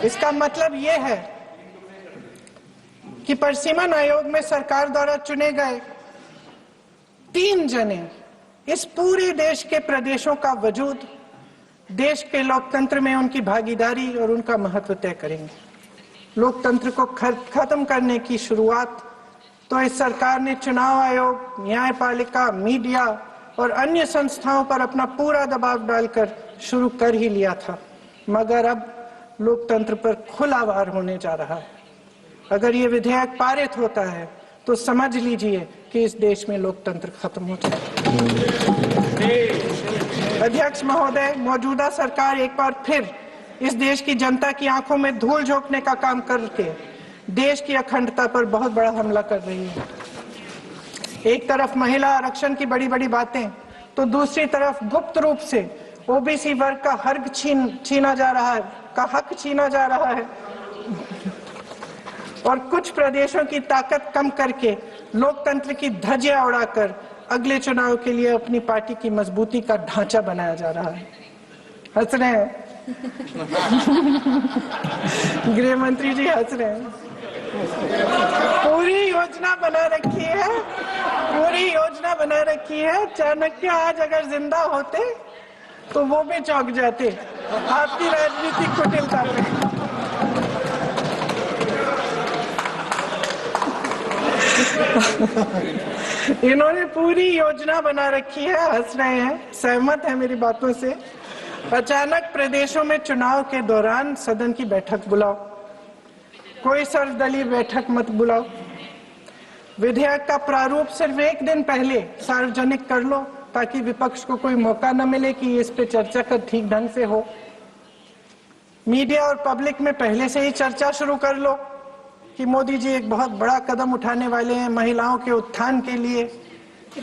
इसका मतलब ये है कि परिसीमन आयोग में सरकार द्वारा चुने गए 3 जने इस पूरे देश के प्रदेशों का वजूद, देश के लोकतंत्र में उनकी भागीदारी और उनका महत्व तय करेंगे। लोकतंत्र को खत्म करने की शुरुआत तो इस सरकार ने चुनाव आयोग, न्यायपालिका, मीडिया और अन्य संस्थाओं पर अपना पूरा दबाव डालकर शुरू कर ही लिया था, मगर अब लोकतंत्र पर खुला वार होने जा रहा है। अगर ये विधेयक पारित होता है तो समझ लीजिए कि इस देश में लोकतंत्र खत्म हो जाएगा। अध्यक्ष महोदय, मौजूदा सरकार एक बार फिर इस देश की जनता की आंखों में धूल झोंकने का काम करके देश की अखंडता पर बहुत बड़ा हमला कर रही है। एक तरफ महिला आरक्षण की बड़ी बड़ी बातें, तो दूसरी तरफ गुप्त रूप से ओबीसी वर्ग का हक छीना जा रहा है और कुछ प्रदेशों की ताकत कम करके लोकतंत्र की धज्जियां उड़ाकर अगले चुनाव के लिए अपनी पार्टी की मजबूती का ढांचा बनाया जा रहा है। हंस रहे हैं गृह मंत्री जी, हंस रहे हैं। पूरी योजना बना रखी है। चाणक्य आज अगर जिंदा होते तो वो भी चौंक जाते आपकी राजनीतिक कुटिलता पे। इन्होंने पूरी योजना बना रखी है, हंस रहे हैं, सहमत है मेरी बातों से। अचानक प्रदेशों में चुनाव के दौरान सदन की बैठक बुलाओ, कोई सर्वदलीय बैठक मत बुलाओ। विधेयक का प्रारूप सिर्फ एक दिन पहले सार्वजनिक कर लो ताकि विपक्ष को कोई मौका न मिले कि इस पे चर्चा कर ठीक ढंग से हो। मीडिया और पब्लिक में पहले से ही चर्चा शुरू कर लो कि मोदी जी एक बहुत बड़ा कदम उठाने वाले हैं महिलाओं के उत्थान के लिए।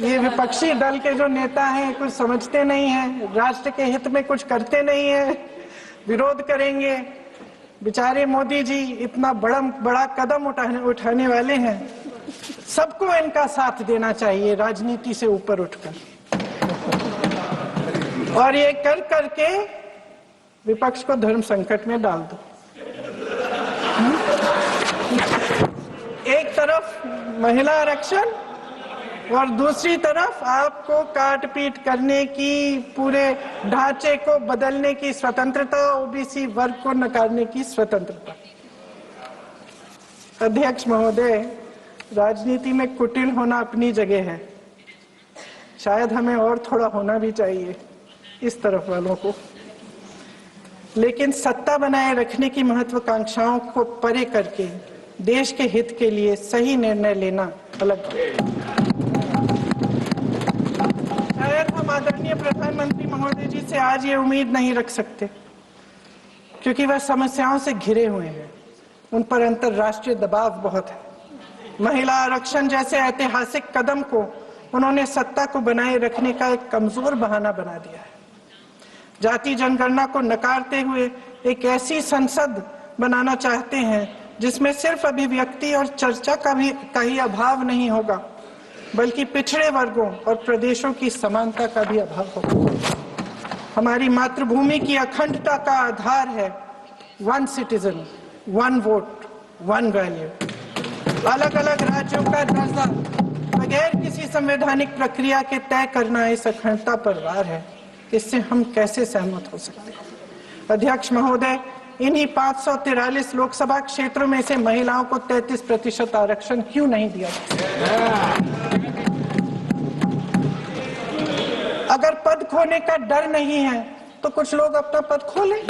ये विपक्षी दल के जो नेता हैं कुछ समझते नहीं हैं, राष्ट्र के हित में कुछ करते नहीं हैं, विरोध करेंगे। बेचारे मोदी जी इतना बड़ा कदम उठाने वाले हैं, सबको इनका साथ देना चाहिए राजनीति से ऊपर उठकर। और ये कर करके विपक्ष को धर्म संकट में डाल दो। एक तरफ महिला आरक्षण और दूसरी तरफ आपको काट पीट करने की, पूरे ढांचे को बदलने की स्वतंत्रता, ओबीसी वर्ग को नकारने की स्वतंत्रता। अध्यक्ष महोदय, राजनीति में कुटिल होना अपनी जगह है, शायद हमें और थोड़ा होना भी चाहिए इस तरफ वालों को, लेकिन सत्ता बनाए रखने की महत्वाकांक्षाओं को परे करके देश के हित के लिए सही निर्णय लेना अलग है। शायद हम आदरणीय प्रधानमंत्री महोदय जी से आज ये उम्मीद नहीं रख सकते क्योंकि वह समस्याओं से घिरे हुए हैं, उन पर अंतर्राष्ट्रीय दबाव बहुत है। महिला आरक्षण जैसे ऐतिहासिक कदम को उन्होंने सत्ता को बनाए रखने का एक कमजोर बहाना बना दिया है। जाति जनगणना को नकारते हुए एक ऐसी संसद बनाना चाहते हैं जिसमें सिर्फ अभिव्यक्ति और चर्चा का ही अभाव नहीं होगा, बल्कि पिछड़े वर्गों और प्रदेशों की समानता का भी अभाव होगा। हमारी मातृभूमि की अखंडता का आधार है 1 सिटीजन 1 वोट 1 वैल्यू। अलग अलग राज्यों का दर्जा बगैर किसी संवैधानिक प्रक्रिया के तय करना इस अखंडता पर वार है। इससे हम कैसे सहमत हो सकते हैं? अध्यक्ष महोदय, इन्हीं 543 लोकसभा क्षेत्रों में से महिलाओं को 33% आरक्षण क्यों नहीं दिया जाता? अगर पद खोने का डर नहीं है तो कुछ लोग अपना पद खोलें।